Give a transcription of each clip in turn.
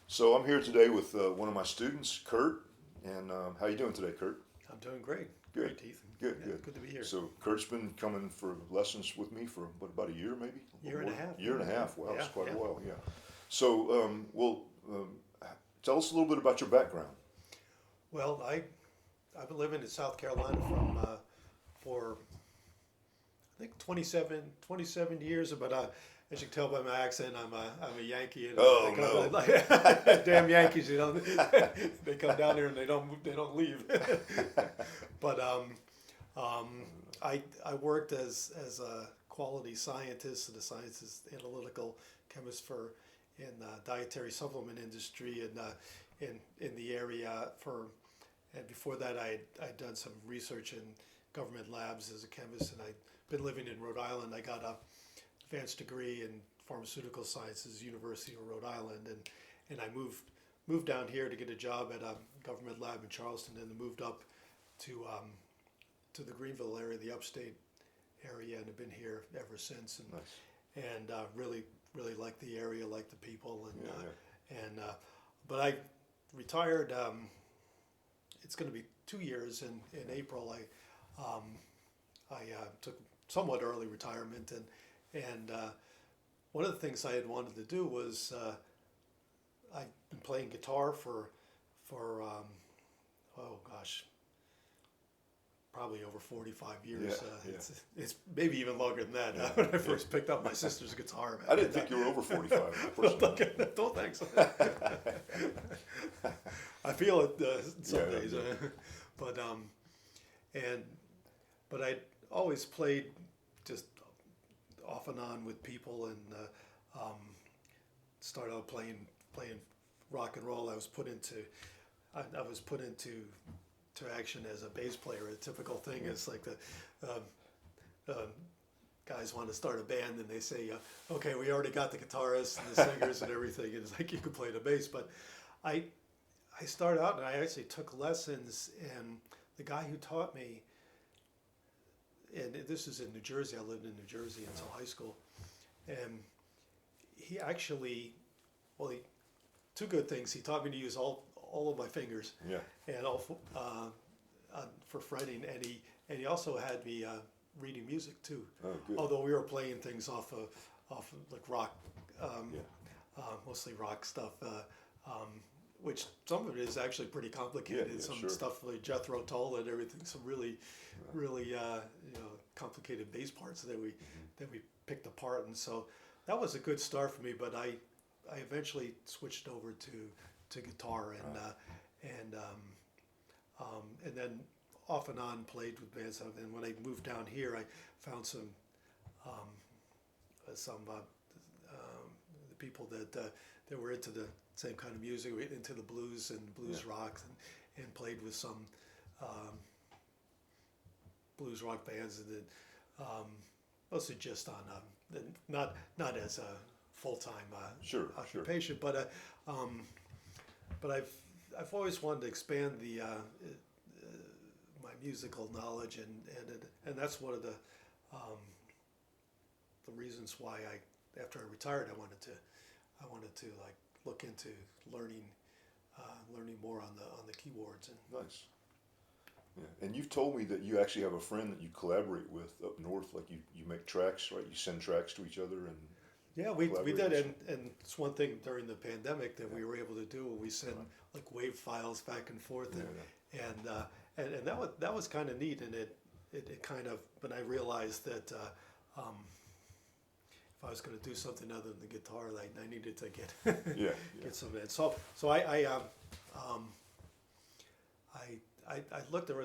So I'm here today with one of my students, Kurt. And how you doing today, Kurt? I'm doing great. Good, Great, Heath. good, Yeah, good. good to be here. So Kurt's been coming for lessons with me for about a year, maybe. Year and a half. Year and a half. Wow, it's Yeah, quite yeah. a while. Yeah. So, tell us a little bit about your background. Well, I've been living in South Carolina for I think 27 years, but as you can tell by my accent, I'm a Yankee. And Oh, they no. come, like, damn Yankees, they come down here and they don't leave. But I worked as a quality scientist and a scientist analytical chemist for in dietary supplement industry and in the area and before that I'd done some research in government labs as a chemist, and I'd been living in Rhode Island. I got a advanced degree in pharmaceutical sciences, University of Rhode Island, and I moved down here to get a job at a government lab in Charleston, and then moved up to the Greenville area, the upstate area, and have been here ever since. And Nice. really like the area, like the people, and Yeah, but I retired. It's going to be 2 years in April. I took somewhat early retirement, and one of the things I had wanted to do was I've been playing guitar for oh gosh, probably over 45 years. Yeah, yeah. It's maybe even longer than that. Yeah, When I first picked up my sister's guitar, I didn't think you were over 45. Okay, don't think so. I feel it some Yeah, days, yeah. but and but I always played just off and on with people, and started out playing rock and roll. I was put into action as a bass player. A typical thing is like the guys want to start a band and they say, okay, we already got the guitarists and the singers and everything. And it's like you can play the bass, but I started out and I actually took lessons, and the guy who taught me, and this is in New Jersey. I lived in New Jersey until high school, and he actually, well, two good things. He taught me to use all of my fingers, Yeah. and all for fretting, and he also had me reading music too. Oh, good. Although we were playing things off of like rock, Yeah. mostly rock stuff, which some of it is actually pretty complicated. Yeah, yeah, Some sure. stuff like Jethro Tull and everything. Some really complicated bass parts that we picked apart, and so that was a good start for me. But I eventually switched over to guitar, and then off and on played with bands. And when I moved down here, I found some the people that were into the same kind of music, into the blues and blues rock, and played with some blues rock bands, and then mostly just on not as a full time Sure, sure. occupation, but I've always wanted to expand my musical knowledge, and that's one of the reasons why after I retired I wanted to like look into learning more on the keyboards. And Nice. Yeah. And you've told me that you actually have a friend that you collaborate with up north. Like you make tracks, right? You send tracks to each other and yeah, we did, collaboration. and it's one thing during the pandemic that we were able to do. We send like wave files back and forth, and that was kind of neat, and it kind of. But I realized that if I was going to do something other than the guitar, like I needed to get Yeah, get some of that. So I looked over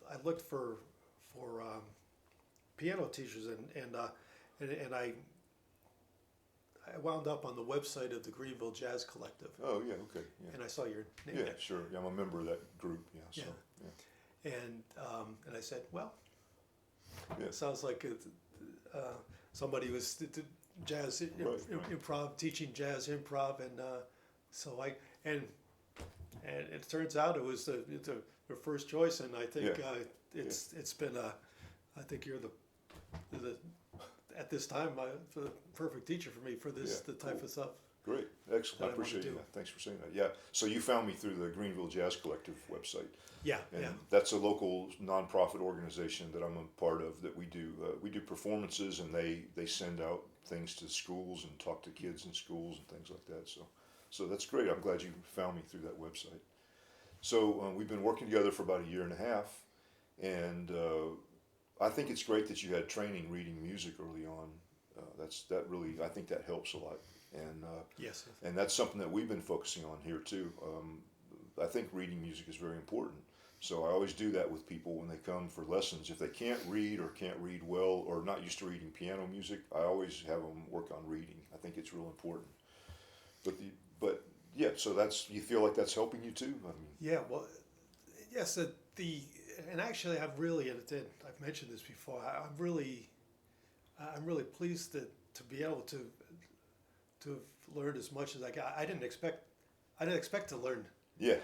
I looked for piano teachers, and I wound up on the website of the Greenville Jazz Collective, Oh, yeah, okay. Yeah. and I saw your name Yeah, there. sure. Yeah, I'm a member of that group. Yeah, so, yeah. And I said, well, Yeah. it sounds like somebody was jazz Right. improv, teaching jazz improv, and so and it turns out it was the first choice, and I think Yeah. it's been I think you're the at this time the perfect teacher for me for this Yeah, the type cool. of stuff. Great, excellent. I that I want to appreciate do. that. Thanks for saying that. Yeah. So you found me through the Greenville Jazz Collective website, Yeah, and yeah, that's a local nonprofit organization that I'm a part of. That we do performances, and they send out things to schools and talk to kids in schools and things like that. So that's great. I'm glad you found me through that website. So we've been working together for about a year and a half, and I think it's great that you had training reading music early on. That really, I think that helps a lot, yes, and that's something that we've been focusing on here too. I think reading music is very important. So I always do that with people when they come for lessons. If they can't read or can't read well or not used to reading piano music, I always have them work on reading. I think it's real important. But yeah, so you feel like that's helping you too. I mean, yeah. Well, yes. And actually, I've mentioned this before. I'm really pleased to be able to have learned as much as I got. I didn't expect to yeah,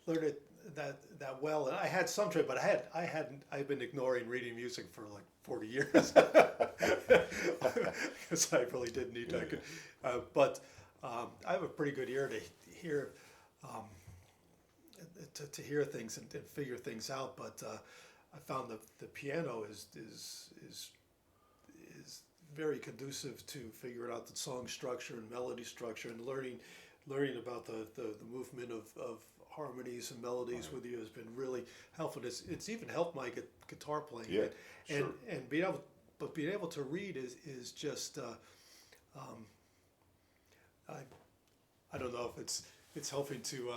learn it that well. And I had some trade, but I've been ignoring reading music for like 40 years. Because I really didn't need yeah, that. But I have a pretty good ear to hear um, to hear things and figure things out. But I found that the piano is very conducive to figuring out the song structure and melody structure, and learning about the movement of harmonies and melodies right. with you has been really helpful. It's even helped my guitar playing. Yeah, and sure. and being able to read is just um, I don't know if it's helping to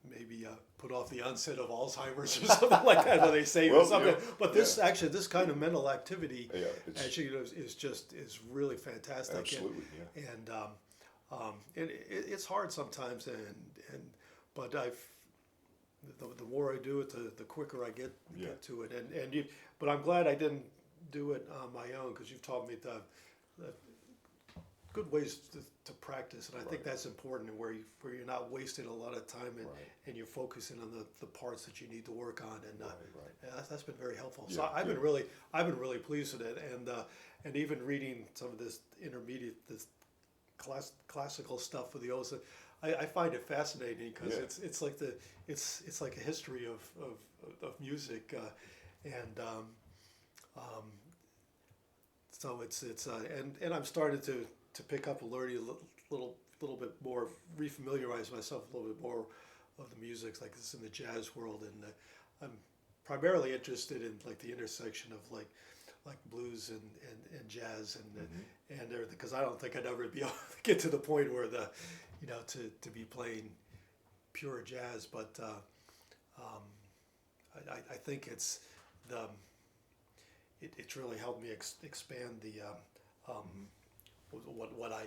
maybe put off the onset of Alzheimer's or something like that, when they say Well, something. yeah, But this kind of mental activity yeah, it's actually is really fantastic. absolutely, yeah, It's hard sometimes, but the more I do it, the quicker I get yeah, to it. But I'm glad I didn't do it on my own, because you've taught me the good ways to practice, and I think right, that's important, where you're not wasting a lot of time, right, and you're focusing on the parts that you need to work on, and right, right. yeah, that's been very helpful. Yeah, So I've good. been really pleased with it, and even reading some of this classical stuff for the O's, I find it fascinating, because Yeah, it's like it's like a history of music, and um, so and I'm starting to pick up and learn a little bit more, refamiliarize myself a little bit more of the music, like this in the jazz world, and I'm primarily interested in like the intersection of like blues and jazz hmm, and everything, because I don't think I'd ever be able to get to the point where to be playing pure jazz, but I think it's really helped me expand the hmm, what I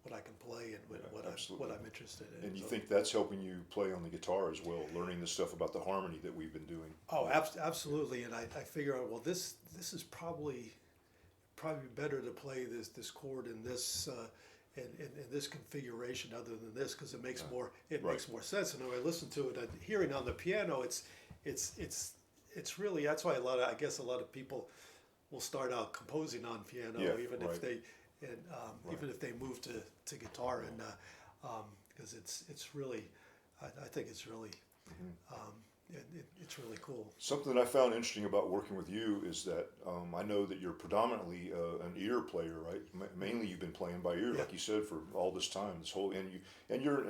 what I can play, and what absolutely. I'm interested in. And you So, think that's helping you play on the guitar as well, learning the stuff about the harmony that we've been doing? oh, Yeah, absolutely, and I figure out, well, this is probably better to play this chord in this in this configuration other than this, because it makes right, makes more sense. And when I listen to it and hearing on the piano, it's really, that's why I guess a lot of people will start out composing on piano, yeah, even right, if they and right. even if they move to guitar, and because it's really I think it's really Mhm. it's really cool. Something that I found interesting about working with you is that I know that you're predominantly an ear player, right? Mainly, you've been playing by ear, Yeah. like you said, for all this time. And you're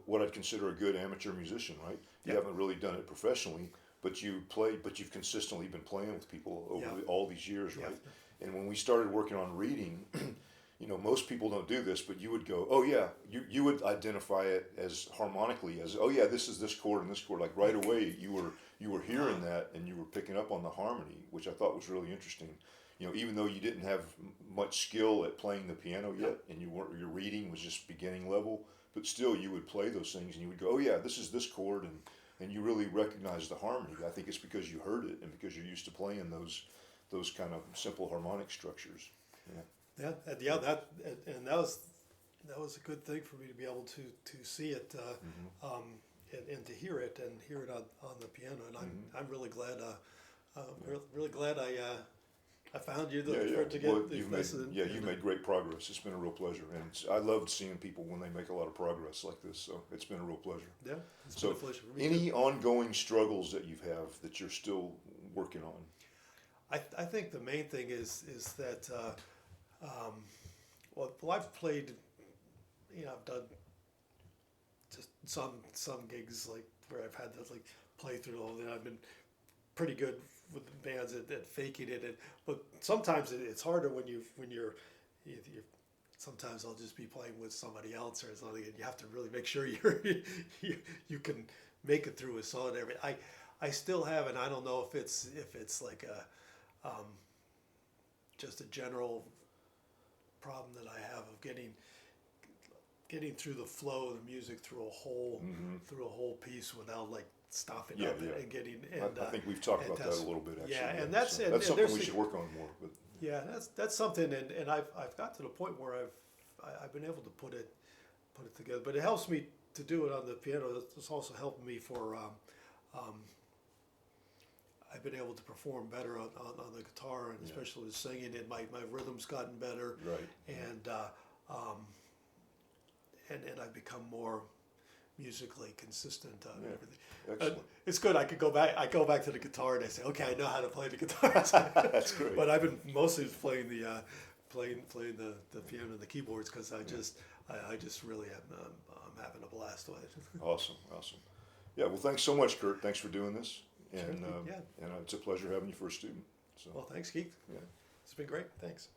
what I'd consider a good amateur musician, right? You Yeah. haven't really done it professionally, but you've consistently been playing with people over Yeah. all these years, Yeah. right? And when we started working on reading, most people don't do this, but you would go, oh yeah, you would identify it as harmonically as, oh yeah, this is this chord and this chord. Like right away, you were hearing that, and you were picking up on the harmony, which I thought was really interesting. Even though you didn't have much skill at playing the piano yet, and your reading was just beginning level, but still you would play those things, and you would go, oh yeah, this is this chord, and you really recognize the harmony. I think it's because you heard it and because you're used to playing those kind of simple harmonic structures. Yeah. Yeah, and that was a good thing for me to be able to see it, and to hear it on the piano, and I'm really glad really glad I found you to get Well, the you've made lesson. you've made great progress. It's been a real pleasure, and I loved seeing people when they make a lot of progress like this. So it's been a real pleasure. Yeah, it's So, been a pleasure. For me any too. ongoing struggles that you have that you're still working on? I think the main thing is that well, I've played, I've done just some gigs like where I've had to like play through all, and I've been pretty good with the bands at faking it, but sometimes it's harder when you sometimes I'll just be playing with somebody else or something, and you have to really make sure you can make it through a song and everything. I still have, and I don't know if it's like a just a general problem that I have of getting through the flow of the music through a whole piece without like stopping Yeah, up yeah. and getting I think we've talked and about that that's- a little bit actually. yeah, and So and that's something there's we the- should work on more. But yeah, that's something, and I've got to the point where I've been able to put it together, but it helps me to do it on the piano. It's also helped me for I've been able to perform better on the guitar, and Yeah. especially with singing it. My rhythm's gotten better, right. and and I've become more musically consistent on Yeah. everything. Excellent. It's good. I go back to the guitar and I say, okay, I know how to play the guitar. That's great. But I've been mostly playing playing the piano and the keyboards because I just really am I'm having a blast with it. Awesome. Yeah. Well, thanks so much, Kurt. Thanks for doing this, and Sure, yeah. and it's a pleasure having you for a student. So Well, thanks, Keith. yeah. It's been great. Thanks.